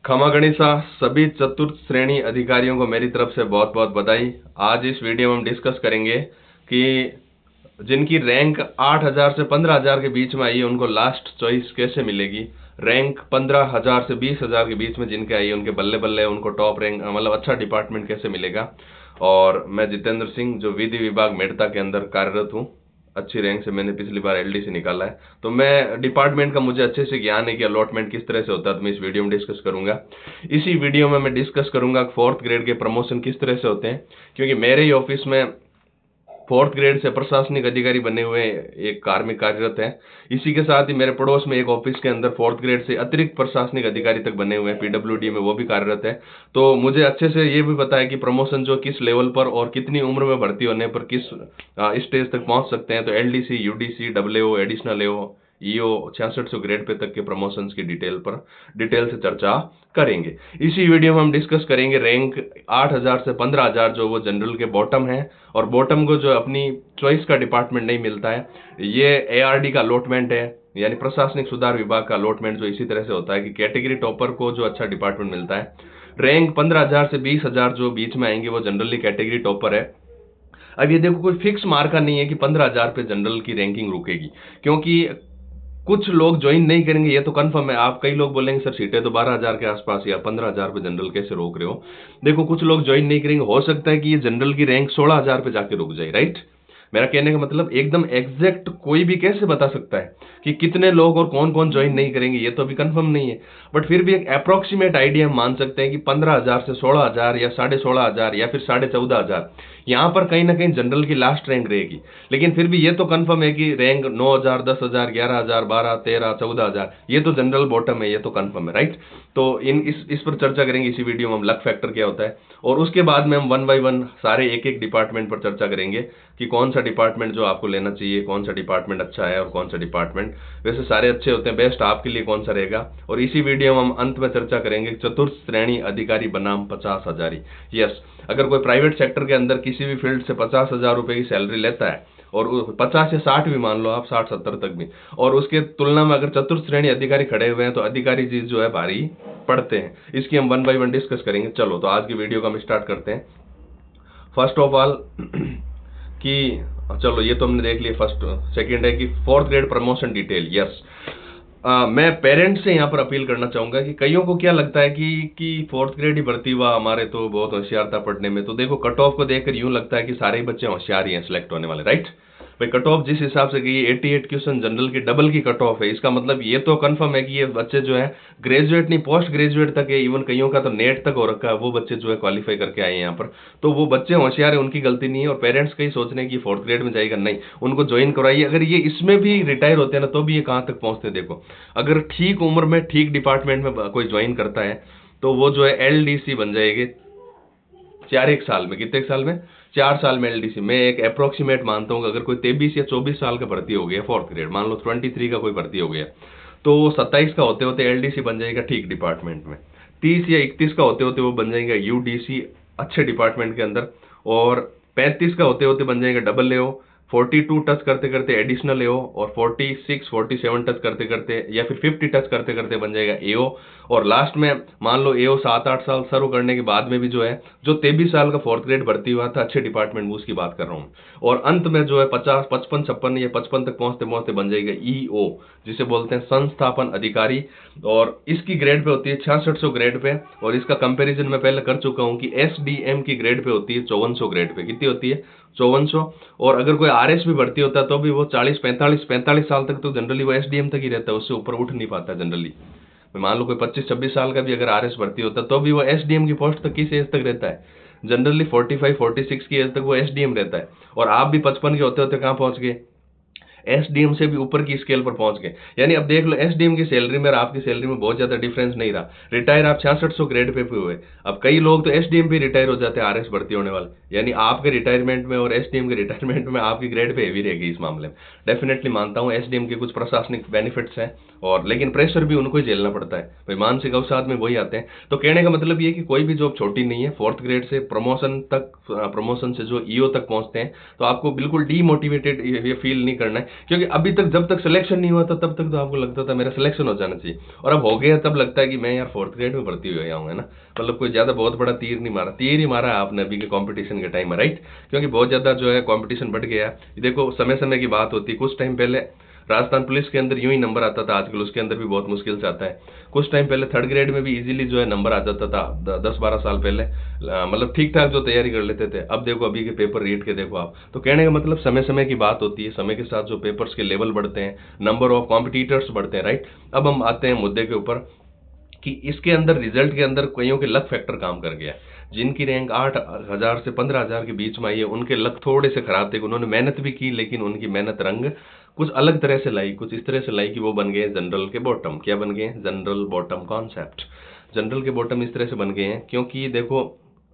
खमा गणिसा सभी चतुर्थ श्रेणी अधिकारियों को मेरी तरफ से बहुत बहुत बधाई। आज इस वीडियो में हम डिस्कस करेंगे कि जिनकी रैंक 8,000 से 15,000 के बीच में आई है उनको लास्ट चॉइस कैसे मिलेगी। रैंक 15,000 से 20,000 के बीच में जिनके आई है उनके बल्ले बल्ले उनको टॉप रैंक मतलब अच्छा डिपार्टमेंट कैसे मिलेगा। और मैं जितेंद्र सिंह जो विधि विभाग मेड़ता के अंदर कार्यरत हूँ, अच्छी रैंक से मैंने पिछली बार एलडीसी निकाला है, तो मैं डिपार्टमेंट का मुझे अच्छे से ज्ञान है कि अलॉटमेंट किस तरह से होता है, तो मैं इस वीडियो में डिस्कस करूंगा। इसी वीडियो में मैं डिस्कस करूंगा 4th ग्रेड के प्रमोशन किस तरह से होते हैं, क्योंकि मेरे ही ऑफिस में 4th ग्रेड से प्रशासनिक अधिकारी बने हुए एक कार्मिक कार्यरत है। इसी के साथ ही मेरे पड़ोस में एक ऑफिस के अंदर 4th ग्रेड से अतिरिक्त प्रशासनिक अधिकारी तक बने हुए हैं, पीडब्ल्यूडी में वो भी कार्यरत है। तो मुझे अच्छे से ये भी पता है कि प्रमोशन जो किस लेवल पर और कितनी उम्र में भर्ती होने पर किस स्टेज तक पहुंच सकते हैं। तो एलडीसी, यूडीसी, डब्ल्यूओ, एडिशनल एओ, ईओ 6600 ग्रेड पे तक के प्रमोशंस की डिटेल से चर्चा करेंगे। इसी वीडियो में हम डिस्कस करेंगे रैंक 8,000 से 15,000 जो वो जनरल के बॉटम है, और बॉटम को जो अपनी चॉइस का डिपार्टमेंट नहीं मिलता है, ये एआरडी का अलॉटमेंट है, यानी प्रशासनिक सुधार विभाग का अलॉटमेंट जो इसी तरह से होता है कि कैटेगरी टॉपर को जो अच्छा डिपार्टमेंट मिलता है। रैंक 15,000 से 20,000 जो बीच में आएंगे वो जनरली कैटेगरी टॉपर है। अब ये देखो, कोई फिक्स मार्का नहीं है कि 15,000 पे जनरल की रैंकिंग रुकेगी, क्योंकि कुछ लोग ज्वाइन नहीं करेंगे, ये तो कंफर्म है। आप कई लोग बोलेंगे सर सीटें तो 12,000 के आसपास या 15,000 पे जनरल कैसे रोक रहे हो। देखो, कुछ लोग ज्वाइन नहीं करेंगे, हो सकता है कि ये जनरल की रैंक 16,000 पे जाके रुक जाए, राइट। मेरा कहने का मतलब एकदम एग्जैक्ट कोई भी कैसे बता सकता है कि कितने लोग और कौन कौन ज्वाइन नहीं करेंगे, ये तो अभी कंफर्म नहीं है। बट फिर भी एक अप्रोक्सीमेट आइडिया हम मान सकते हैं कि 15,000 से 16,000 या 16,500 या फिर 14,500 यहाँ पर कहीं ना कहीं जनरल की लास्ट रैंक रहेगी। लेकिन फिर भी ये तो कंफर्म है कि रैंक 9,000, 10,000, 11,000, 12, 13, 14,000 ये तो जनरल बॉटम है, ये तो कंफर्म है, राइट। तो इस पर चर्चा करेंगे इसी वीडियो में हम, लक फैक्टर क्या होता है, और उसके बाद में हम 1 बाय 1 सारे एक एक डिपार्टमेंट पर चर्चा करेंगे कि कौन सा डिपार्टमेंट जो आपको लेना चाहिए, कौन सा डिपार्टमेंट अच्छा है और कौन सा डिपार्टमेंट, वैसे सारे अच्छे होते हैं, बेस्ट आपके लिए कौन सा रहेगा। और इसी वीडियो में हम अंत में चर्चा करेंगे चतुर्थ श्रेणी अधिकारी बनाम 50,000। यस, अगर कोई प्राइवेट सेक्टर के अंदर किसी भी फील्ड से 50,000 रुपए की सैलरी लेता है, और 50 या 60 भी मान लो आप, 60-70 तक भी, और उसके तुलना में अगर चतुर्थ श्रेणी अधिकारी खड़े हुए हैं तो अधिकारी चीज जो है भारी पड़ते हैं। इसकी हम 1 बाय 1 डिस्कस करेंगे। चलो, तो आज की वीडियो को हम स्टार्ट करते हैं। फर्स्ट ऑफ ऑल कि चलो ये तो हमने देख लिया। फर्स्ट सेकंड है कि 4th grade promotion detail. Yes, मैं पेरेंट्स से यहाँ पर अपील करना चाहूंगा कि कईयों को क्या लगता है कि 4th ग्रेड ही भर्ती हुआ, हमारे तो बहुत होशियार था पढ़ने में। तो देखो, कट ऑफ को देखकर यूं लगता है कि सारे ही बच्चे होशियार ही हैं सिलेक्ट होने वाले, राइट। भाई, कट ऑफ जिस हिसाब से गई 88 क्वेश्चन जनरल की डबल की कट ऑफ है, इसका मतलब ये तो कंफर्म है कि ये बच्चे जो है ग्रेजुएट नहीं, पोस्ट ग्रेजुएट तक है, इवन कईयों का तो नेट तक हो रखा है, वो बच्चे जो है क्वालिफाई करके आए हैं यहाँ पर। तो वो बच्चे होशियार है, उनकी गलती नहीं है। और पेरेंट्स का ही सोच रहे हैं कि 4th ग्रेड में जाएगा, नहीं, उनको ज्वाइन कराइए। अगर ये इसमें भी रिटायर होते हैं ना, तो भी ये कहाँ तक पहुंचते हैं। देखो, अगर ठीक उम्र में ठीक डिपार्टमेंट में कोई ज्वाइन करता है तो वो जो है एलडीसी बन जाएगी 4 साल में। कितने साल में? 4 साल में एलडीसी। मैं एक अप्रोक्सीमेट मानता हूँ कि अगर कोई 23 या 24 साल का भर्ती हो गया 4th ग्रेड, मान लो 23 का कोई भर्ती हो गया, तो वो 27 का होते होते एलडीसी बन जाएगा ठीक डिपार्टमेंट में। 30 या 31 का होते होते वो बन जाएगा यूडीसी अच्छे डिपार्टमेंट के अंदर, और 35 का होते होते बन जाएगा डबल एओ, 42 टच करते करते एडिशनल एओ, और 46, 47 टच करते करते या फिर 50 टच करते करते बन जाएगा एओ। और लास्ट में मान लो एओ 7-8 साल सर्व करने के बाद में भी जो है, जो 23 साल का 4th ग्रेड भर्ती हुआ था अच्छे डिपार्टमेंट में, उसकी बात कर रहा हूँ। और अंत में जो है 50, 55, 56 या 55 तक पहुंचते पहुंचते बन जाएगा ईओ, जिसे बोलते हैं संस्थापन अधिकारी। और इसकी ग्रेड पे होती है 6600 ग्रेड पे, और इसका कंपैरिजन मैं पहले कर चुका हूँ कि एसडीएम की ग्रेड पे होती है 5400 ग्रेड पे। कितनी होती है? 5400। और अगर कोई आरएस भी भर्ती होता है तो भी वो 40, 45 साल तक तो जनरली वो एसडीएम तक ही रहता है, उससे ऊपर उठ नहीं पाता जनरली। मान लो कोई 25-26 साल का भी अगर आरएस भर्ती होता है तो भी वो एसडीएम की पोस्ट तक किस एज तक रहता है? जनरली 45-46 की एज तक वो एसडीएम रहता है। और आप भी 55 के होते होते कहाँ पहुंच गए? एसडीएम से भी ऊपर की स्केल पर पहुंच गए। यानी अब देख लो, एसडीएम की सैलरी में और आपकी सैलरी में बहुत ज्यादा डिफरेंस नहीं रहा। रिटायर आप 6600 ग्रेड पे हुए। अब कई लोग तो एसडीएम पे रिटायर हो जाते हैं आरएस भर्ती होने वाले। यानी आपके रिटायरमेंट में और एसडीएम के रिटायरमेंट में आपकी ग्रेड पे हेवी रहेगी इस मामले में। डेफिनेटली मानता हूँ एसडीएम के कुछ प्रशासनिक बेनिफिट्स हैं, और लेकिन प्रेशर भी उनको ही झेलना पड़ता है भाई, मानसिक अवसाद में वही आते हैं। तो कहने का मतलब ये कि कोई भी जॉब छोटी नहीं है। 4th ग्रेड से प्रमोशन से जो ईओ तक पहुंचते हैं, तो आपको बिल्कुल डीमोटिवेटेड ये फील नहीं करना है क्योंकि अभी तक जब तक सिलेक्शन नहीं हुआ था तब तक तो आपको लगता था मेरा सिलेक्शन हो जाना चाहिए, और अब हो गया तब लगता है कि मैं यार 4th ग्रेड में भर्ती हो गया हूँ, है ना। मतलब कोई ज्यादा बहुत बड़ा तीर नहीं मारा, तीर ही मारा है आपने अभी के कंपटीशन के टाइम में, राइट। क्योंकि बहुत ज्यादा जो है कंपटीशन बढ़ गया है। देखो समय समय की बात होती है, कुछ टाइम पहले राजस्थान पुलिस के अंदर यूं ही नंबर आता था, आजकल उसके अंदर भी बहुत मुश्किल से आता है। कुछ टाइम पहले 3rd ग्रेड में भी इजीली जो है नंबर आ जाता था, 10-12 साल पहले, मतलब ठीक ठाक जो तैयारी कर लेते थे। अब देखो अभी के पेपर रीड के देखो आप, तो कहने का मतलब समय समय की बात होती है, समय के साथ जो पेपर्स के लेवल बढ़ते हैं, नंबर ऑफ कॉम्पिटिटर्स बढ़ते हैं, राइट। अब हम आते हैं मुद्दे के ऊपर कि इसके अंदर रिजल्ट के अंदर कईयों के लक फैक्टर काम कर गया है। जिनकी रैंक 8,000 से 15,000 के बीच में आई है, उनके लक थोड़े से खराब थे, उन्होंने मेहनत भी की लेकिन उनकी मेहनत रंग कुछ अलग तरह से लाई, कुछ इस तरह से लाई कि वो बन गए जनरल के बॉटम। क्या बन गए? General bottom concept. जनरल के बॉटम इस तरह से बन गए हैं क्योंकि देखो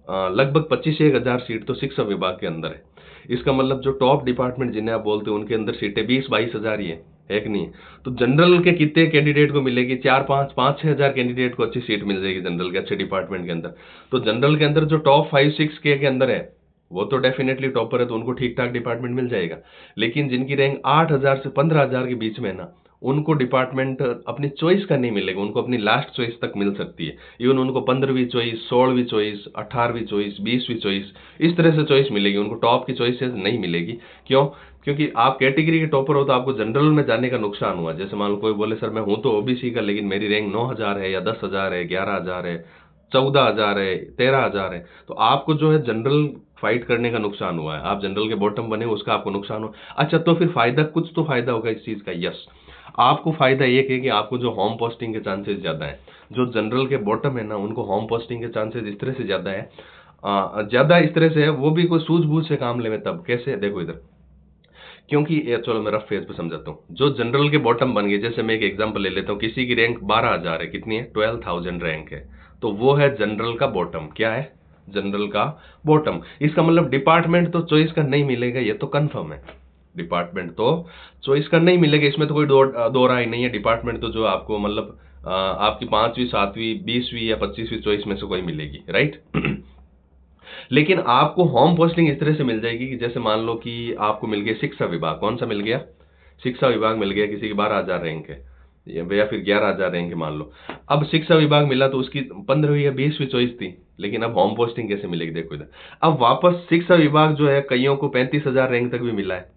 लगभग 25 से 1,000 सीट तो शिक्षा विभाग के अंदर है। इसका मतलब जो टॉप डिपार्टमेंट जिन्हें आप बोलते हो उनके अंदर सीटें 20-22 हजार ही है कि नहीं। तो जनरल के कितने कैंडिडेट को मिलेगी? 4-5-5-6 हजार कैंडिडेट को अच्छी सीट मिल जाएगी जनरल के अच्छे डिपार्टमेंट के अंदर। तो जनरल के अंदर जो टॉप 5-6 के अंदर है वो तो डेफिनेटली टॉपर है, तो उनको ठीक ठाक डिपार्टमेंट मिल जाएगा। लेकिन जिनकी रैंक 8,000 से 15,000 के बीच में है ना, उनको डिपार्टमेंट अपनी चॉइस का नहीं मिलेगा, उनको अपनी लास्ट चॉइस तक मिल सकती है। इवन उनको 15वीं चॉइस, 16वीं चॉइस, 18वीं चॉइस, 20वीं चॉइस, इस तरह से चॉइस मिलेगी, उनको टॉप की चॉइसेस नहीं मिलेगी। क्यों? क्योंकि आप कैटेगरी के टॉपर हो तो आपको जनरल में जाने का नुकसान हुआ। जैसे मान लो कोई बोले सर मैं हूं तो ओबीसी का, लेकिन मेरी रैंक 9,000 है या 10,000 है, 11,000 है, 14,000 है, 13,000 है, तो आपको जो है जनरल फाइट करने का नुकसान हुआ है। आप जनरल के बॉटम बने, उसका आपको नुकसान हुआ। अच्छा, तो फिर फायदा, कुछ तो फायदा होगा इस चीज का। यस, आपको फायदा एक है कि आपको जो होम पोस्टिंग के चांसेस ज्यादा है। जो जनरल के बॉटम है ना, उनको होम पोस्टिंग के चांसेस इस तरह से ज्यादा है, ज्यादा इस तरह से है, वो भी कोई सूझबूझ से काम लेवे तब। कैसे? देखो इधर, क्योंकि ये चलो मैं रफ फेज पे समझाता हूँ। जो जनरल के बॉटम बन गए, जैसे मैं एक एग्जांपल ले लेता हूँ, किसी की रैंक 12,000 है, कितनी है? 12,000 रैंक है, तो वो है जनरल का बॉटम। क्या है? जनरल का बॉटम। इसका मतलब डिपार्टमेंट तो चॉइस का नहीं मिलेगा, ये तो कंफर्म है। डिपार्टमेंट तो चॉइस का नहीं मिलेगा, इसमें तो कोई दो राय नहीं है। डिपार्टमेंट तो जो आपको मतलब आपकी 5वीं, 7वीं, 20वीं या 25वीं चॉइस में से कोई मिलेगी, राइट। लेकिन आपको होम पोस्टिंग इस तरह से मिल जाएगी कि जैसे मान लो कि आपको मिल गया शिक्षा विभाग। कौन सा मिल गया? शिक्षा विभाग मिल गया, किसी की 12,000 रैंक है या फिर 11,000 रैंक है मान लो। अब शिक्षा विभाग मिला तो उसकी 15वीं या 20वीं चॉइस थी, लेकिन अब होम पोस्टिंग कैसे मिलेगी? देखो इधर, अब वापस शिक्षा विभाग जो है कईयों को 35,000 रैंक तक भी मिला है।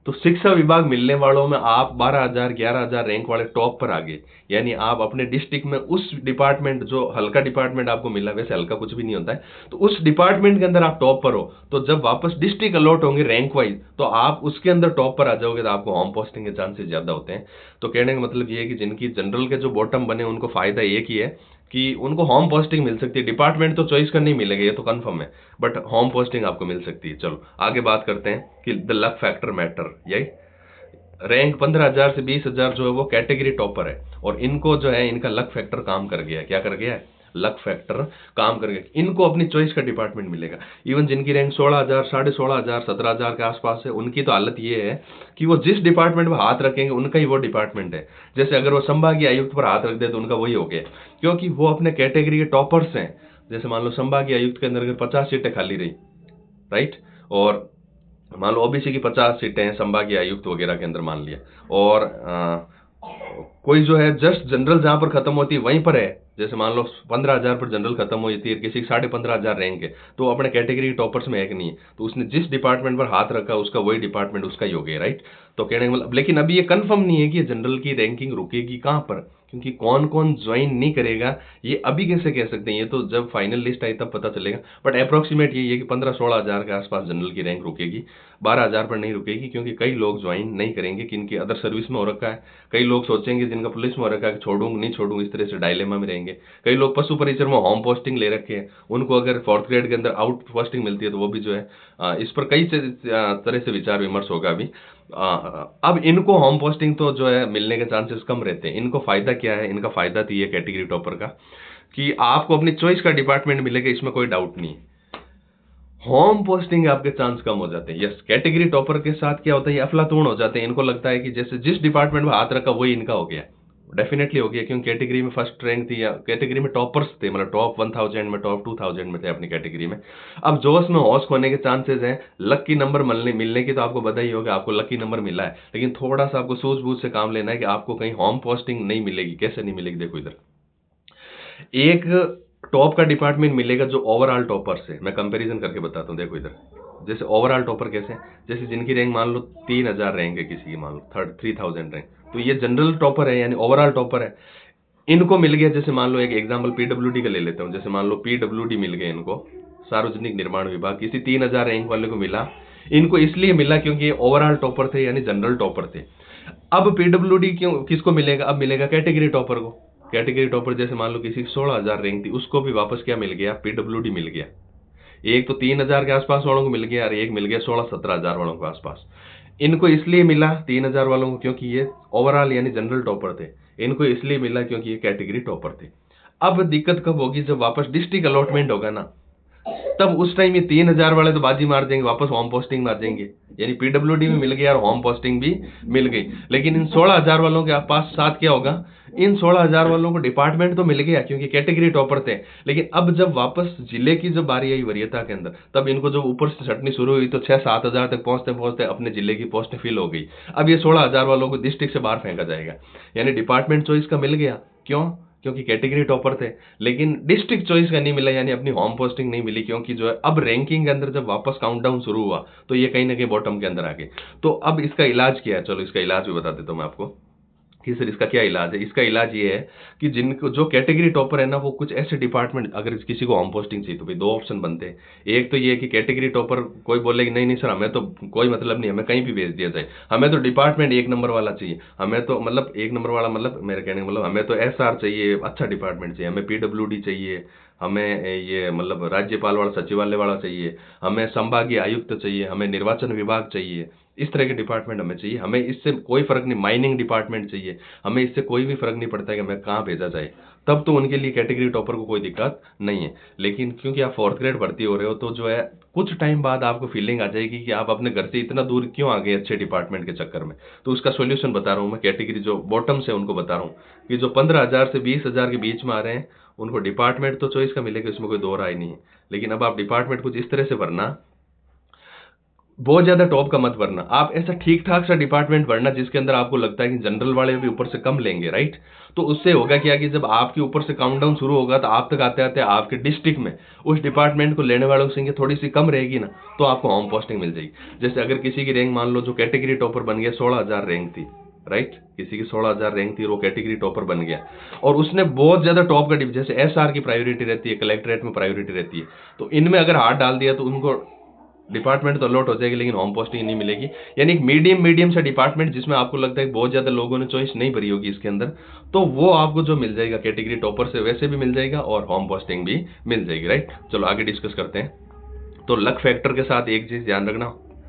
तो शिक्षा विभाग मिलने वालों में आप 12,000, 11,000 रैंक वाले टॉप पर आ गए। यानी आप अपने डिस्ट्रिक्ट में उस डिपार्टमेंट, जो हल्का डिपार्टमेंट आपको मिला, वैसे हल्का कुछ भी नहीं होता है, तो उस डिपार्टमेंट के अंदर आप टॉप पर हो, तो जब वापस डिस्ट्रिक्ट अलॉट होंगे रैंक वाइज, तो आप उसके अंदर टॉप पर आ जाओगे, तो आपको होम पोस्टिंग के चांसेस ज्यादा होते हैं। तो कहने का मतलब ये है कि जिनकी जनरल के जो बॉटम बने, उनको फायदा एक ही है कि उनको होम पोस्टिंग मिल सकती है। डिपार्टमेंट तो चॉइस का नहीं मिलेगा, ये तो कंफर्म है, बट होम पोस्टिंग आपको मिल सकती है। चलो आगे बात करते हैं कि द लक फैक्टर मैटर। यही रैंक 15,000 से 20,000 जो है वो कैटेगरी टॉपर है, और इनको जो है इनका लक फैक्टर काम कर गया है। क्या कर गया है? लक फैक्टर काम कर गया। इनको अपनी चॉइस का डिपार्टमेंट मिलेगा। इवन जिनकी रैंक 16,000, 16,500, 17,000 के आसपास है, उनकी तो हालत ये है कि वो जिस डिपार्टमेंट में हाथ रखेंगे उनका ही वो डिपार्टमेंट है। जैसे अगर वो संभागीय आयुक्त पर हाथ रख दे तो उनका वही हो गया, क्योंकि वो अपने कैटेगरी के टॉपर्स हैं। जैसे मान लो संभागीय आयुक्त के अंदर अगर 50 सीटें खाली रही, राइट, और मान लो ओबीसी की 50 सीटें हैं संभागीय आयुक्त वगैरह के अंदर मान लिया, और कोई जो है जस्ट जनरल जहां पर खत्म होती है वहीं पर है, जैसे मान लो 15,000 पर जनरल खत्म हो जाती है, किसी की 15,500 रैंक है, तो अपने कैटेगरी टॉपर्स में है कि नहीं है, तो उसने जिस डिपार्टमेंट पर हाथ रखा उसका वही डिपार्टमेंट उसका ही हो गया, राइट। तो कहने का मतलब, लेकिन अभी ये कंफर्म नहीं है कि जनरल की रैंकिंग रुकेगी कहां पर, क्योंकि कौन कौन ज्वाइन नहीं करेगा ये अभी कैसे कह सकते हैं, ये तो जब फाइनल लिस्ट आई तब पता चलेगा। बट अप्रोक्सीमेट यही है कि 15-16 हजार के आसपास जनरल की रैंक रुकेगी, 12,000 पर नहीं रुकेगी, क्योंकि कई लोग ज्वाइन नहीं करेंगे किनकी अदर सर्विस में हो रखा है। कई लोग सोचेंगे जिनका पुलिस में हो रखा है कि छोड़ूंगा नहीं छोड़ूंगा, इस तरह से डायलेमा में रहेंगे। कई लोग पशु परिचर में होम पोस्टिंग ले रखे हैं, उनको अगर 4th ग्रेड के अंदर आउट पोस्टिंग मिलती है तो वो भी जो है इस पर कई तरह से विचार विमर्श होगा अभी। अब इनको होम पोस्टिंग तो जो है मिलने के चांसेस कम रहते हैं। इनको फायदा क्या है? इनका फायदा तो ये कैटेगरी टॉपर का कि आपको अपनी चॉइस का डिपार्टमेंट मिलेगा, इसमें कोई डाउट नहीं है। होम पोस्टिंग आपके चांस कम हो जाते हैं। यस, कैटेगरी टॉपर के साथ क्या होता है, ये अफलातून हो जाते हैं। इनको लगता है कि जैसे जिस डिपार्टमेंट में हाथ रखा वही इनका हो गया, डेफिनेटली हो गया, क्योंकि कैटेगरी में फर्स्ट रैंक थी या कैटेगरी में टॉपर्स थे, मतलब टॉप 1000 में, टॉप 2000 में थे अपनी कैटेगरी में। अब जोश में होश खोने के चांसेस हैं, लकी नंबर मिलने की तो आपको पता ही होगा, आपको लकी नंबर मिला है, लेकिन थोड़ा सा आपको सूझबूझ से काम लेना है कि आपको कहीं होम पोस्टिंग नहीं मिलेगी। कैसे नहीं मिलेगी, देखो इधर एक टॉप का डिपार्टमेंट मिलेगा जो ओवरऑल टॉपर से, मैं कंपैरिजन करके बताता हूँ। देखो इधर जैसे ओवरऑल टॉपर कैसे, जैसे जिनकी रैंक मान लो 3000 रैंक है, किसी की मान लो 3000 रैंक, तो ये जनरल टॉपर है यानी ओवरऑल टॉपर है। इनको मिल गया, जैसे मान लो एक एग्जांपल पीडब्ल्यूडी का ले लेता हूँ, जैसे मान लो पीडब्ल्यूडी मिल गया इनको, सार्वजनिक निर्माण विभाग, किसी 3000 रैंक वाले को मिला। इनको इसलिए मिला क्योंकि ये ओवरऑल टॉपर थे यानी जनरल टॉपर थे। अब पीडब्ल्यूडी क्यों किसको मिलेगा, अब मिलेगा कैटेगरी टॉपर को। कैटेगरी टॉपर जैसे मान लो किसी की 16000 रैंक थी, उसको भी वापस क्या मिल गया, पीडब्ल्यूडी मिल गया। एक तो 3000 के आसपास वालों को मिल गया और एक मिल गया 16-17 हजार वालों के आसपास। इनको इसलिए मिला 3000 वालों को क्योंकि ये ओवरऑल यानी जनरल टॉपर थे। इनको इसलिए मिला क्योंकि ये कैटेगरी टॉपर थे। अब दिक्कत कब होगी, जब वापस डिस्ट्रिक्ट अलॉटमेंट होगा ना, तब उस टाइम ये 3000 वाले तो बाजी मार देंगे, वापस होम पोस्टिंग मार देंगे, यानी पीडब्ल्यूडी में मिल गया और होम पोस्टिंग भी मिल गई। लेकिन इन 16000 वालों के पास साथ क्या होगा, इन 16000 वालों को डिपार्टमेंट तो मिल गया क्योंकि कैटेगरी टॉपर थे, लेकिन अब जब वापस जिले की जब बारी आई वरीयता के अंदर, तब इनको जब ऊपर से छटनी शुरू हुई तो 6-7 हजार तक पहुंचते पहुंचते अपने जिले की पोस्ट फिल हो गई। अब ये 16000 वालों को डिस्ट्रिक्ट से बाहर फेंका जाएगा, यानी डिपार्टमेंट चॉइस का मिल गया। क्यों, क्योंकि कैटेगरी टॉपर थे, लेकिन डिस्ट्रिक्ट चॉइस का नहीं मिला, यानी अपनी होम पोस्टिंग नहीं मिली, क्योंकि जो है अब रैंकिंग के अंदर जब वापस काउंटडाउन शुरू हुआ तो ये कहीं ना कहीं बॉटम के अंदर आ गए। तो अब इसका इलाज क्या है, चलो इसका इलाज भी बता देता हूँ मैं आपको कि सर इसका क्या इलाज है। इसका इलाज ये है कि जिनको जो कैटेगरी टॉपर है ना, वो कुछ ऐसे डिपार्टमेंट, अगर किसी को होम पोस्टिंग चाहिए तो भाई दो ऑप्शन बनते हैं। एक तो ये है कि कैटेगरी टॉपर कोई बोले कि नहीं नहीं सर हमें तो कोई मतलब नहीं, हमें कहीं भी भेज दिया जाए, हमें तो डिपार्टमेंट 1 नंबर वाला चाहिए, हमें तो मतलब 1 नंबर वाला मतलब मेरे कहने का मतलब हमें तो एसआर चाहिए, अच्छा डिपार्टमेंट चाहिए, हमें पीडब्ल्यूडी चाहिए, हमें ये मतलब राज्यपाल वाला सचिवालय वाला चाहिए, हमें संभागीय आयुक्त चाहिए, हमें निर्वाचन विभाग चाहिए, इस तरह के डिपार्टमेंट हमें चाहिए, हमें इससे कोई फर्क नहीं, माइनिंग डिपार्टमेंट चाहिए, हमें इससे कोई भी फर्क नहीं पड़ता है कि हमें कहाँ भेजा जाए, तब तो उनके लिए कैटेगरी टॉपर को कोई दिक्कत नहीं है। लेकिन क्योंकि आप 4th ग्रेड भर्ती हो रहे हो, तो जो है कुछ टाइम बाद आपको फीलिंग आ जाएगी कि आप अपने घर से इतना दूर क्यों आ गए अच्छे डिपार्टमेंट के चक्कर में। तो उसका सोल्यूशन बता रहा हूँ मैं, कैटेगरी जो बॉटम से उनको बता रहा हूँ कि जो 15,000 से 20,000 के बीच में आ रहे हैं, उनको डिपार्टमेंट तो चॉइस का मिलेगा, इसमें कोई दो राय नहीं है। लेकिन अब आप डिपार्टमेंट कुछ इस तरह से भरना, बहुत ज्यादा टॉप का मत भरना, आप ऐसा ठीक ठाक सा डिपार्टमेंट भरना जिसके अंदर आपको लगता है कि जनरल वाले भी ऊपर से कम लेंगे, राइट। तो उससे होगा क्या कि जब आपके ऊपर से काउंटडाउन शुरू होगा तो आप तक आते आते आपके डिस्ट्रिक्ट में उस डिपार्टमेंट को लेने वालों की संख्या थोड़ी सी कम रहेगी ना, तो आपको होम पोस्टिंग मिल जाएगी। जैसे अगर किसी की रैंक मान लो जो कैटेगरी टॉपर बन गया, 16,000 रैंक थी, राइट, किसी की 16,000 रैंक थी, वो कैटेगरी टॉपर बन गया और उसने बहुत ज्यादा टॉप का जैसे एसआर की प्रायोरिटी रहती है, कलेक्ट्रेट में प्रायोरिटी रहती है, तो इनमें अगर हाथ डाल दिया तो उनको डिपार्टमेंट तो अलॉट हो जाएगी लेकिन होम पोस्टिंग नहीं मिलेगी। यानी एक मीडियम सा डिपार्टमेंट जिसमें आपको लगता है कि बहुत ज्यादा लोगों ने चॉइस नहीं भरी होगी इसके अंदर, तो वो आपको जो मिल जाएगा कैटेगरी टॉपर से वैसे भी मिल जाएगा और होम पोस्टिंग भी मिल जाएगी, राइट। चलो आगे डिस्कस करते हैं। तो लक फैक्टर के साथ एक चीज ध्यान रखना,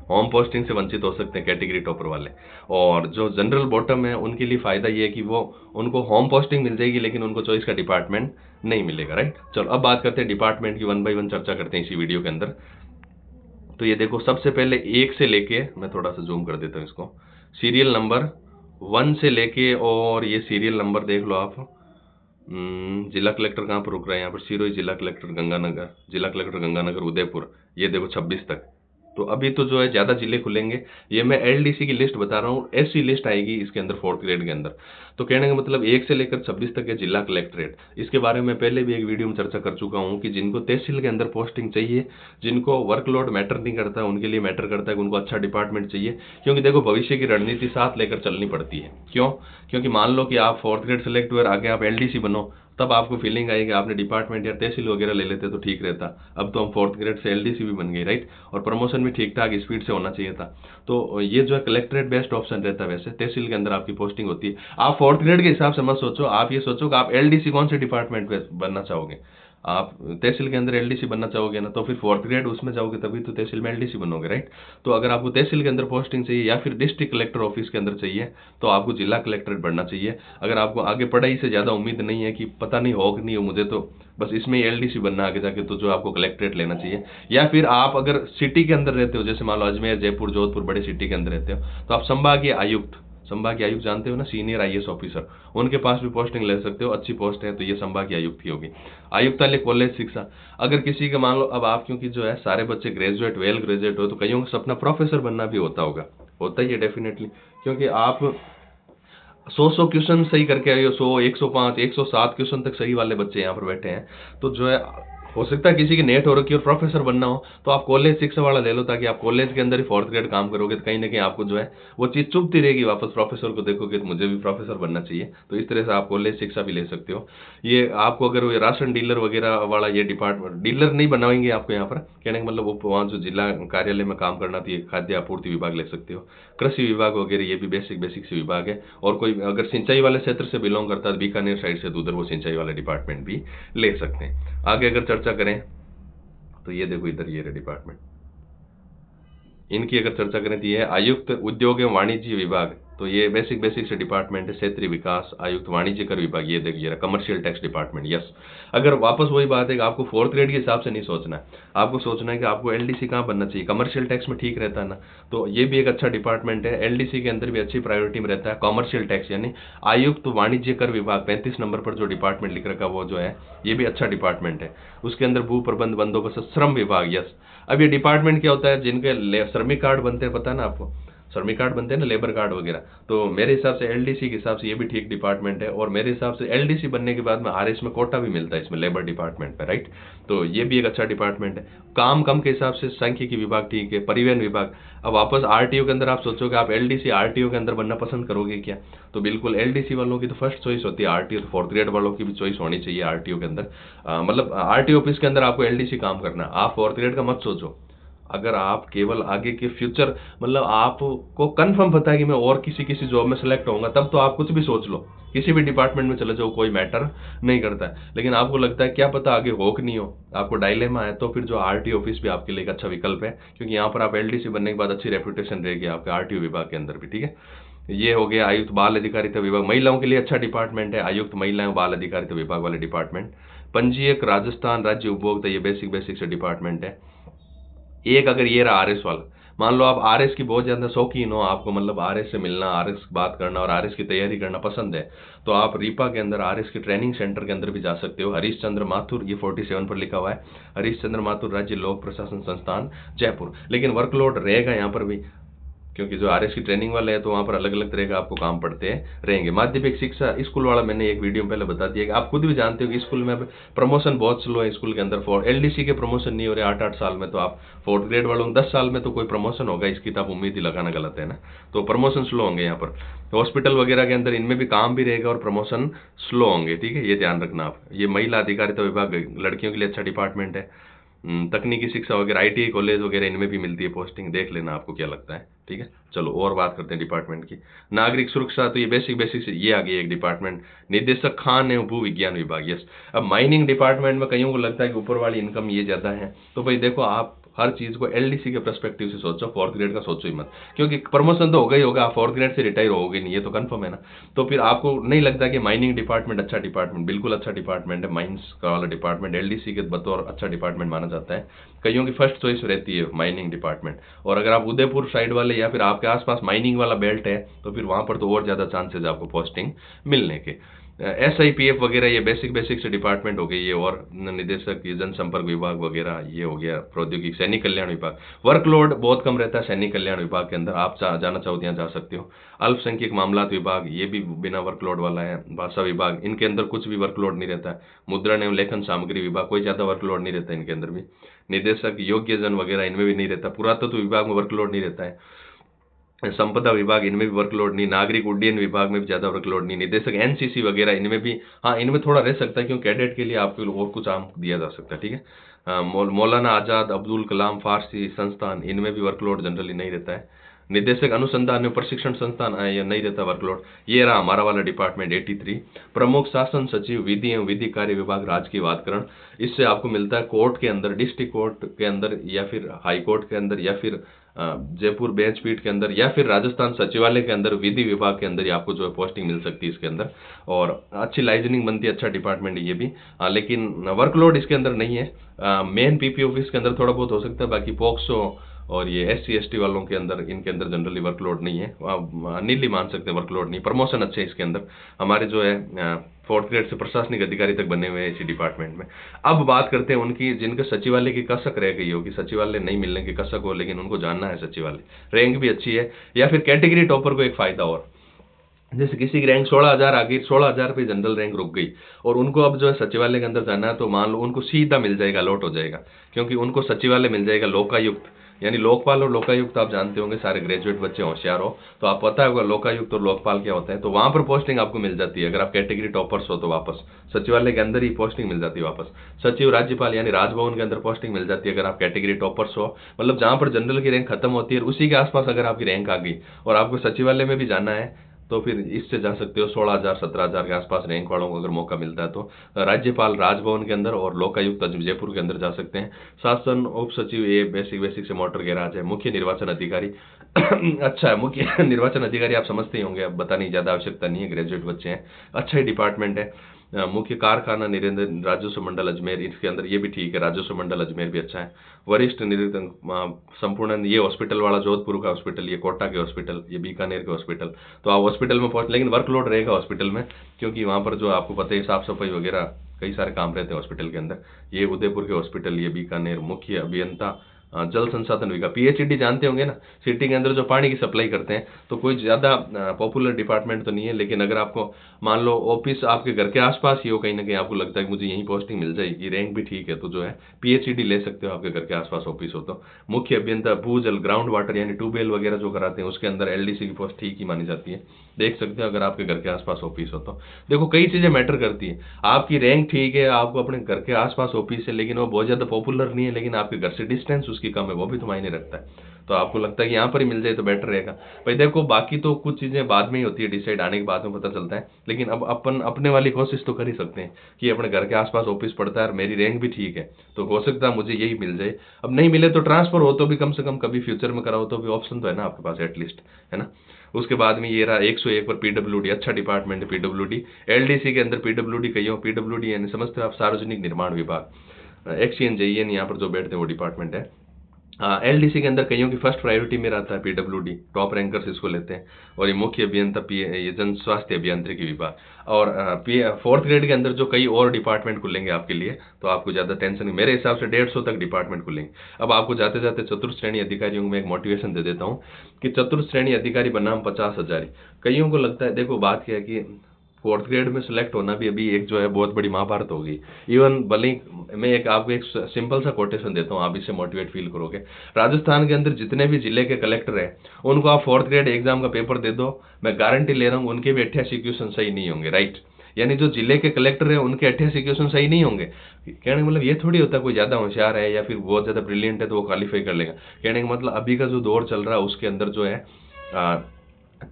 होम पोस्टिंग से वंचित हो सकते हैं कैटेगरी टॉपर वाले, और जो जनरल बॉटम है उनके लिए फायदा ये है कि वो उनको होम पोस्टिंग मिल जाएगी लेकिन उनको चॉइस का डिपार्टमेंट नहीं मिलेगा, राइट। चलो अब बात करते हैं डिपार्टमेंट की, 1 बाय 1 चर्चा करते हैं इसी वीडियो के अंदर। तो ये देखो सबसे पहले 1 से लेके, मैं थोड़ा सा जूम कर देता हूँ इसको, सीरियल नंबर 1 से लेके, और ये सीरियल नंबर देख लो आप, जिला कलेक्टर कहाँ पर रुक रहा है, यहाँ पर सिरोही जिला कलेक्टर गंगानगर, जिला कलेक्टर गंगानगर उदयपुर, ये देखो 26 तक। तो अभी तो जो है ज्यादा जिले खुलेंगे, ये मैं एलडीसी की लिस्ट बता रहा हूँ, ऐसी लिस्ट आएगी इसके अंदर 4th ग्रेड के अंदर। तो कहने का मतलब 1 से लेकर 26 तक है जिला कलेक्ट्रेट। इसके बारे में पहले भी एक वीडियो में चर्चा कर चुका हूँ कि जिनको तहसील के अंदर पोस्टिंग चाहिए, जिनको वर्कलोड मैटर नहीं करता, उनके लिए मैटर करता है कि उनको अच्छा डिपार्टमेंट चाहिए। क्योंकि देखो भविष्य की रणनीति साथ लेकर चलनी पड़ती है। क्यों, क्योंकि मान लो कि आप 4th ग्रेड सेलेक्ट हुए, आगे आप एलडीसी बनो, तब आपको फीलिंग आएगी आपने डिपार्टमेंट या तहसील वगैरह ले लेते तो ठीक रहता। अब तो हम 4th ग्रेड से एलडीसी भी बन गए, राइट, और प्रमोशन भी ठीक ठाक स्पीड से होना चाहिए था। तो ये जो है कलेक्ट्रेट बेस्ट ऑप्शन रहता है। वैसे तहसील के अंदर आपकी पोस्टिंग होती है। आप 4th ग्रेड के हिसाब से मत सोचो, आप ये सोचो कि आप एलडीसी कौन से डिपार्टमेंट में बनना चाहोगे। आप तहसील के अंदर एलडीसी बनना चाहोगे ना, तो फिर 4th ग्रेड उसमें जाओगे तभी तो तहसील में एलडीसी बनोगे, राइट। तो अगर आपको तहसील के अंदर पोस्टिंग चाहिए या फिर डिस्ट्रिक्ट कलेक्टर ऑफिस के अंदर चाहिए तो आपको जिला कलेक्टरेट बनना चाहिए। अगर आपको आगे पढ़ाई से ज्यादा उम्मीद नहीं है कि पता नहीं हो कि नहीं हो मुझे, तो बस इसमें एलडीसी बनना आगे जाके, तो जो आपको कलेक्ट्रेट लेना चाहिए। या फिर आप अगर सिटी के अंदर रहते हो, जैसे मान लो अजमेर, जयपुर, जोधपुर, बड़े सिटी के अंदर रहते हो, तो आप संभागीय आयुक्त, संभागीय आयुक्त जानते हो ना, सीनियर IAS ऑफिसर, उनके पास भी पोस्टिंग ले सकते हो, अच्छी पोस्ट है, तो ये संभागीय आयुक्त की होगी। आयुक्तालय कॉलेज शिक्षा, अगर किसी का मान लो अब आप, क्योंकि जो है सारे बच्चे ग्रेजुएट वेल ग्रेजुएट हो, तो कईयों का सपना प्रोफेसर बनना भी होता ही है डेफिनेटली, क्योंकि आप 100 क्वेश्चन सही करके आए हो, 100, 105, 107 क्वेश्चन तक सही वाले बच्चे यहाँ पर बैठे हैं। तो जो है हो सकता है किसी की नेट हो रखी और प्रोफेसर बनना हो, तो आप कॉलेज शिक्षा वाला ले लो, ताकि आप कॉलेज के अंदर ही 4th ग्रेड काम करोगे, तो कहीं ना कहीं आपको जो है वो चीज़ चुभती रहेगी, वापस प्रोफेसर को देखोगे तो मुझे भी प्रोफेसर बनना चाहिए। तो इस तरह से आप कॉलेज शिक्षा भी ले सकते हो। ये आपको अगर वो राशन डीलर वगैरह वाला ये डिपार्टमेंट, डीलर नहीं बनाएंगे आपको यहाँ पर, कहने का मतलब वो वहाँ जो जिला कार्यालय में काम करना, तो ये खाद्य आपूर्ति विभाग ले सकते हो। कृषि विभाग वगैरह ये भी बेसिक से विभाग है। और कोई अगर सिंचाई वाले क्षेत्र से बिलोंग करता है, बीकानेर साइड से, तो उधर वो सिंचाई वाला डिपार्टमेंट भी ले सकते हैं। आगे अगर चर्चा करें तो ये देखो इधर ये डिपार्टमेंट, इनकी अगर चर्चा करें तो ये है आयुक्त उद्योग एवं वाणिज्य विभाग, तो ये बेसिक से डिपार्टमेंट है। क्षेत्रीय विकास आयुक्त वाणिज्य कर विभाग, ये देखिए कमर्शियल टैक्स डिपार्टमेंट। यस, अगर वापस वही बात है कि आपको 4th ग्रेड के हिसाब से नहीं सोचना है, आपको सोचना है कि आपको LDC कहाँ बनना चाहिए, कमर्शियल टैक्स में ठीक रहता है ना, तो ये भी एक अच्छा डिपार्टमेंट है। LDC के अंदर भी अच्छी प्रायोरिटी में रहता है कमर्शियल टैक्स, यानी आयुक्त वाणिज्य कर विभाग 35 नंबर पर जो डिपार्टमेंट लिख रखा वो जो है ये भी अच्छा डिपार्टमेंट है। उसके अंदर भू प्रबंध बंदोबस्त श्रम विभाग। यस, अब ये डिपार्टमेंट क्या होता है, जिनके श्रमिक कार्ड बनते हैं, पता है ना आपको, श्रमिक कार्ड बनते हैं ना, लेबर कार्ड वगैरह, तो मेरे हिसाब से LDC के हिसाब से ये भी ठीक डिपार्टमेंट है। और मेरे हिसाब से LDC बनने के बाद में RS में कोटा भी मिलता है इसमें, लेबर डिपार्टमेंट में, राइट। तो ये भी एक अच्छा डिपार्टमेंट है। काम कम के हिसाब से सांख्यिकी विभाग ठीक है। परिवहन विभाग, अब वापस RTO के अंदर आप सोचोगे आप LDC RTO के अंदर बनना पसंद करोगे क्या, तो बिल्कुल LDC वालों की तो फर्स्ट चॉइस होती है RTO, तो 4th ग्रेड वालों की भी चॉइस होनी चाहिए RTO के अंदर। मतलब RTO ऑफिस के अंदर आपको LDC काम करना, आप 4th ग्रेड का मत सोचो। अगर आप केवल आगे के फ्यूचर, मतलब आपको कंफर्म पता है कि मैं और किसी जॉब में सेलेक्ट होऊंगा, तब तो आप कुछ भी सोच लो, किसी भी डिपार्टमेंट में चले जाओ, कोई मैटर नहीं करता है। लेकिन आपको लगता है क्या पता आगे हो कि नहीं हो, आपको डायलेमा है, तो फिर जो RTO ऑफिस भी आपके लिए एक अच्छा विकल्प है, क्योंकि यहाँ पर आप LDC बनने के बाद अच्छी रेपुटेशन रहेगी आपके RTO विभाग के अंदर भी, ठीक है। ये हो गया आयुक्त बाल अधिकारिता विभाग, महिलाओं के लिए अच्छा डिपार्टमेंट है, आयुक्त महिलाएं बाल अधिकारिता विभाग वाले डिपार्टमेंट। पंजीयक राजस्थान राज्य उपभोक्ता, ये बेसिक से डिपार्टमेंट है। एक अगर ये रहा RS वाला, मान लो आप RS की बहुत ज्यादा शौकीन हो, आपको मतलब RS से मिलना, RS बात करना और RS की तैयारी करना पसंद है, तो आप रीपा के अंदर RS के ट्रेनिंग सेंटर के अंदर भी जा सकते हो। हरीश चंद्र माथुर, ये 47 पर लिखा हुआ है, हरीश चंद्र माथुर राज्य लोक प्रशासन संस्थान जयपुर। लेकिन वर्कलोड रहेगा यहाँ पर भी, क्योंकि जो RS की ट्रेनिंग वाले हैं, तो वहाँ पर अलग अलग तरह का आपको काम पड़ते रहेंगे। माध्यमिक शिक्षा स्कूल वाला मैंने एक वीडियो में पहले बता दिया कि आप खुद भी जानते हो कि स्कूल में प्रमोशन बहुत स्लो है स्कूल के अंदर। LDC के प्रमोशन नहीं हो रहे 8-8 साल में, तो आप 4th ग्रेड वालों 10 साल में तो कोई प्रमोशन होगा, इसकी तो आप उम्मीद ही लगाना गलत है ना। तो प्रमोशन स्लो होंगे यहाँ पर। हॉस्पिटल वगैरह के अंदर इनमें भी काम भी रहेगा और प्रमोशन स्लो होंगे, ठीक है, ये ध्यान रखना आप। ये महिला अधिकारिता विभाग लड़कियों के लिए अच्छा डिपार्टमेंट है। तकनीकी शिक्षा वगैरह ITI कॉलेज वगैरह इनमें भी मिलती है पोस्टिंग, देख लेना आपको क्या लगता है, ठीक है। चलो और बात करते हैं डिपार्टमेंट की। नागरिक सुरक्षा, तो ये बेसिक से ये आ गई एक डिपार्टमेंट। निदेशक खान एवं भू विज्ञान विभाग। यस, अब माइनिंग डिपार्टमेंट में कईयों को लगता है कि ऊपर वाली इनकम ये ज्यादा है, तो भाई देखो आप हर चीज को LDC के पर्सपेक्टिव से सोचो, 4th ग्रेड का सोचो ही मत, क्योंकि प्रमोशन तो होगा ही होगा, आप 4th ग्रेड से रिटायर होगे नहीं, ये तो कंफर्म है ना। तो फिर आपको नहीं लगता कि माइनिंग डिपार्टमेंट अच्छा डिपार्टमेंट, बिल्कुल अच्छा डिपार्टमेंट है, माइंस का वाला डिपार्टमेंट LDC के बतौर अच्छा डिपार्टमेंट माना जाता है। कईयों की फर्स्ट चॉइस रहती है माइनिंग डिपार्टमेंट। और अगर आप उदयपुर साइड वाले या फिर आपके आसपास माइनिंग वाला बेल्ट है, तो फिर वहां पर तो और ज्यादा चांसेस आपको पोस्टिंग मिलने के। SIPF वगैरह ये बेसिक से डिपार्टमेंट हो गई ये, और निदेशक जनसंपर्क विभाग वगैरह ये हो गया। प्रौद्योगिकी सैनिक कल्याण विभाग, वर्कलोड बहुत कम रहता है सैनिक कल्याण विभाग के अंदर, आप जाना चाहो तो यहाँ जा सकते हो। अल्पसंख्यक मामलात विभाग, ये भी बिना वर्कलोड वाला है। भाषा विभाग, इनके अंदर कुछ भी वर्कलोड नहीं रहता है। मुद्रण एवं लेखन सामग्री विभाग, कोई ज्यादा वर्कलोड नहीं रहता इनके अंदर भी। निदेशक योग्य जन वगैरह इनमें भी नहीं रहता। पुरातत्व विभाग में वर्कलोड नहीं रहता है। संपदा विभाग, इनमें भी वर्कलोड नहीं। नागरिक उड्डयन विभाग में भी ज्यादा वर्कलोड नहीं। निदेशक NCC वगैरह, इनमें भी हाँ इनमें थोड़ा रह सकता है, क्योंकि कैडेट के लिए आपको और कुछ काम दिया जा सकता है, ठीक है। मौलाना आजाद अब्दुल कलाम फारसी संस्थान, इनमें भी वर्कलोड जनरली नहीं रहता है। निदेशक अनुसंधान एवं प्रशिक्षण संस्थान, ये नहीं रहता वर्कलोड। ये रहा हमारा वाला डिपार्टमेंट 83। प्रमुख शासन सचिव विधि एवं विधि कार्य विभाग राजकीय वादकरण, इससे आपको मिलता है कोर्ट के अंदर, डिस्ट्रिक्ट कोर्ट के अंदर या फिर हाई कोर्ट के अंदर या फिर जयपुर बेंच पीठ के अंदर या फिर राजस्थान सचिवालय के अंदर, विधि विभाग के अंदर ही आपको जो है पोस्टिंग मिल सकती है इसके अंदर। और अच्छी लाइजनिंग बनती है, अच्छा डिपार्टमेंट है ये भी। लेकिन वर्कलोड इसके अंदर नहीं है। मेन PP ऑफिस के अंदर थोड़ा बहुत हो सकता है, बाकी पोक्सो और ये SC ST वालों के अंदर, इनके अंदर जनरली वर्कलोड नहीं है, आप नीली मान सकते हैं, वर्कलोड नहीं, प्रमोशन अच्छे हैं इसके अंदर। हमारे जो है 4th ग्रेड से प्रशासनिक अधिकारी तक बने हुए हैं इसी डिपार्टमेंट में। अब बात करते हैं उनकी जिनके सचिवालय की कसक रह गई हो, कि सचिवालय नहीं मिलने की कसक हो लेकिन उनको जानना है सचिवालय, रैंक भी अच्छी है, या फिर कैटेगरी टॉपर को एक फायदा और, जैसे किसी की रैंक 16,000 आ गई, 16,000 पे जनरल रैंक रुक गई और उनको अब जो है सचिवालय के अंदर जाना है, तो मान लो उनको सीधा मिल जाएगा, अलॉट हो जाएगा, क्योंकि उनको सचिवालय मिल जाएगा लोकायुक्त, यानी लोकपाल और लोकायुक्त आप जानते होंगे, सारे ग्रेजुएट बच्चे होशियार हो तो आप पता होगा लोकायुक्त और लोकपाल क्या होता है, तो वहां पर पोस्टिंग आपको मिल जाती है। अगर आप कैटेगरी टॉपर्स हो तो वापस सचिवालय के अंदर ही पोस्टिंग मिल जाती है वापस। सचिव राज्यपाल यानी राजभवन के अंदर पोस्टिंग मिल जाती है अगर आप कैटेगरी टॉपर्स हो, मतलब जहां पर जनरल की रैंक खत्म होती है उसी के आसपास अगर आपकी रैंक आ गई और आपको सचिवालय में भी जाना है तो फिर इससे जा सकते हो। 16,000 17,000 के आसपास रैंक वालों को अगर मौका मिलता है तो राज्यपाल राजभवन के अंदर और लोकायुक्त जयपुर के अंदर जा सकते हैं। शासन उप सचिव ये बेसिक से मोटर गैराज है। मुख्य निर्वाचन अधिकारी अच्छा है, मुख्य निर्वाचन अधिकारी आप समझते ही होंगे, अब बताने की ज्यादा आवश्यकता नहीं है, ग्रेजुएट बच्चे हैं, अच्छा ही डिपार्टमेंट है। मुख्य कारखाना निरीक्षण राजस्व मंडल अजमेर, इसके अंदर ये भी ठीक है, राजस्व मंडल अजमेर भी अच्छा है। वरिष्ठ निरीक्षण संपूर्ण, ये हॉस्पिटल वाला जोधपुर का हॉस्पिटल, ये कोटा के हॉस्पिटल, ये बीकानेर के हॉस्पिटल, तो आप हॉस्पिटल में पहुंच, लेकिन वर्कलोड रहेगा हॉस्पिटल में, क्योंकि वहां पर जो आपको पता है साफ सफाई वगैरह कई सारे काम रहते हैं हॉस्पिटल के अंदर। ये उदयपुर के हॉस्पिटल, ये बीकानेर, मुख्य अभियंता जल संसाधन विभाग, PHED जानते होंगे ना, सिटी के अंदर जो पानी की सप्लाई करते हैं, तो कोई ज्यादा पॉपुलर डिपार्टमेंट तो नहीं है, लेकिन अगर आपको मान लो ऑफिस आपके घर के आसपास ही हो, कहीं ना कहीं आपको लगता है कि मुझे यहीं पोस्टिंग मिल जाएगी, रैंक भी ठीक है, तो जो है PHED ले सकते हो, आपके घर के आसपास ऑफिस हो तो। मुख्य अभियंता भूजल ग्राउंड वाटर यानी ट्यूबवेल वगैरह जो कराते हैं उसके अंदर LDC की पोस्ट ठीक ही मानी जाती है, देख सकते हो अगर आपके घर के आसपास ऑफिस हो तो। देखो कई चीजें मैटर करती है, आपकी रैंक ठीक है, आपको अपने घर के आसपास ऑफिस है, लेकिन वो बहुत ज्यादा पॉपुलर नहीं है, लेकिन आपके घर से डिस्टेंस उसकी कम है, वो भी तो मायने रखता है। तो आपको लगता है कि यहाँ पर ही मिल जाए तो बेटर रहेगा। भाई देखो बाकी तो कुछ चीजें बाद में ही होती है, डिसाइड आने के बाद में पता चलता है, लेकिन अब अपन अपने वाली कोशिश तो कर ही सकते हैं कि अपने घर के आसपास ऑफिस पड़ता है और मेरी रैंक भी ठीक है, तो हो सकता है मुझे यही मिल जाए। अब नहीं मिले तो ट्रांसफर हो तो भी कम से कम कभी फ्यूचर में कराओ तो भी ऑप्शन तो है ना आपके पास एटलीस्ट, है ना। उसके बाद में ये रहा 101 पर PWD, अच्छा डिपार्टमेंट है PWD। LDC के अंदर PWD कही हो, PWD यानी समझते हो आप, सार्वजनिक निर्माण विभाग, XEN JEN यहाँ पर जो बैठते हैं वो डिपार्टमेंट है। LDC के अंदर कईयों की फर्स्ट प्रायोरिटी में रहता है PWD, टॉप रैंकर्स इसको लेते हैं। और ये मुख्य अभियंता ये जन स्वास्थ्य अभियांत्रिकी विभाग। और 4th ग्रेड के अंदर जो कई और डिपार्टमेंट खुलेंगे आपके लिए, तो आपको ज्यादा टेंशन नहीं, मेरे हिसाब से 150 तक डिपार्टमेंट खुलेंगे। अब आपको जाते जाते चतुर्थ श्रेणी अधिकारियों को मैं एक मोटिवेशन दे देता हूँ कि चतुर्थ श्रेणी अधिकारी बनाम 50,000। कईयों को लगता है, देखो बात क्या है कि 4th ग्रेड में सिलेक्ट होना भी अभी एक जो है बहुत बड़ी महाभारत होगी। इवन भले मैं एक आपको एक सिंपल सा कोटेशन देता हूँ, आप इससे मोटिवेट फील करोगे। राजस्थान के अंदर जितने भी जिले के कलेक्टर हैं उनको आप 4th ग्रेड एग्जाम का पेपर दे दो, मैं गारंटी ले रहा हूँ उनके भी 88 क्वेश्चन सही नहीं होंगे, राइट। यानी जो जिले के कलेक्टर है उनके 88 क्वेश्चन सही नहीं होंगे। कहने का मतलब ये थोड़ी होता है कोई ज्यादा होशियार है या फिर बहुत ज्यादा ब्रिलियंट है तो वो क्वालिफाई कर लेगा। कहने का मतलब अभी का जो दौर चल रहा है उसके अंदर जो है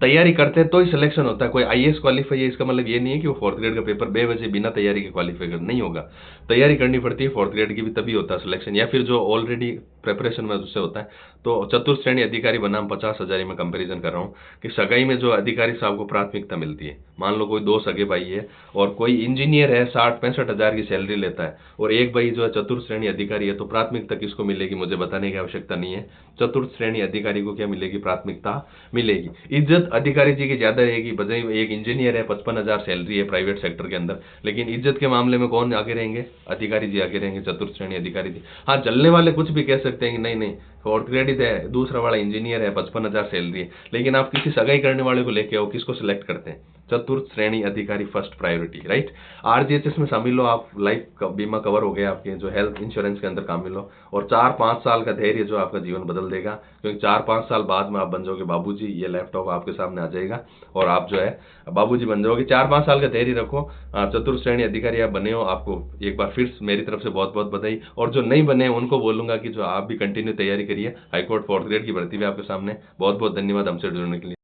तैयारी करते हैं तो ही सिलेक्शन होता है। कोई IAS क्वालिफाई है इसका मतलब ये नहीं है कि वो 4th ग्रेड का पेपर बेवजह बिना तैयारी के क्वालिफाई कर, नहीं होगा। तैयारी करनी पड़ती है 4th ग्रेड की भी, तभी होता है सिलेक्शन, या फिर जो ऑलरेडी प्रिपरेशन में उससे होता है। तो चतुर्थ श्रेणी अधिकारी बनाम 50,000 में कंपैरिजन कर रहा हूँ कि सगाई में जो अधिकारी साहब को प्राथमिकता मिलती है, मान लो कोई 2 सगे भाई है और कोई इंजीनियर है 60-65 हजार की सैलरी लेता है और एक भाई जो है चतुर्थ श्रेणी अधिकारी है, तो प्राथमिकता किसको मिलेगी मुझे बताने की आवश्यकता नहीं है। चतुर्थ श्रेणी अधिकारी को क्या मिलेगी, प्राथमिकता मिलेगी। इज्जत अधिकारी जी की ज्यादा रहेगी, बजाय एक इंजीनियर है 55,000 सैलरी है प्राइवेट सेक्टर के अंदर, लेकिन इज्जत के मामले में कौन आगे रहेंगे, अधिकारी जी आगे रहेंगे, चतुर्थ श्रेणी अधिकारी जी। हाँ जलने वाले कुछ भी कह सकते हैं कि नहीं नहीं 4th ग्रेड है, दूसरा वाला इंजीनियर है 55,000 सैलरी है, लेकिन आप किसी सगाई करने वाले को लेके आओ, किसको सिलेक्ट करते हैं, चतुर्थ श्रेणी अधिकारी फर्स्ट प्रायोरिटी, राइट। RGHS में शामिल हो आप, लाइफ का बीमा कवर हो गया आपके, जो हेल्थ इंश्योरेंस के अंदर शामिल हो, और 4-5 साल का धैर्य जो आपका जीवन बदल देगा, क्योंकि 4-5 साल बाद में आप बन जाओगे बाबूजी, ये लैपटॉप आपके सामने आ जाएगा और आप जो है बाबूजी बन जाओगे। 4-5 साल का धैर्य रखो, चतुर्थ श्रेणी अधिकारी आप बने हो, आपको एक बार फिर मेरी तरफ से बहुत बहुत बधाई। और जो नहीं बने उनको बोलूंगा कि जो आप भी कंटिन्यू तैयारी करिए, हाईकोर्ट 4th ग्रेड की भर्ती भी आपके सामने। बहुत बहुत धन्यवाद हमसे जुड़ने के लिए।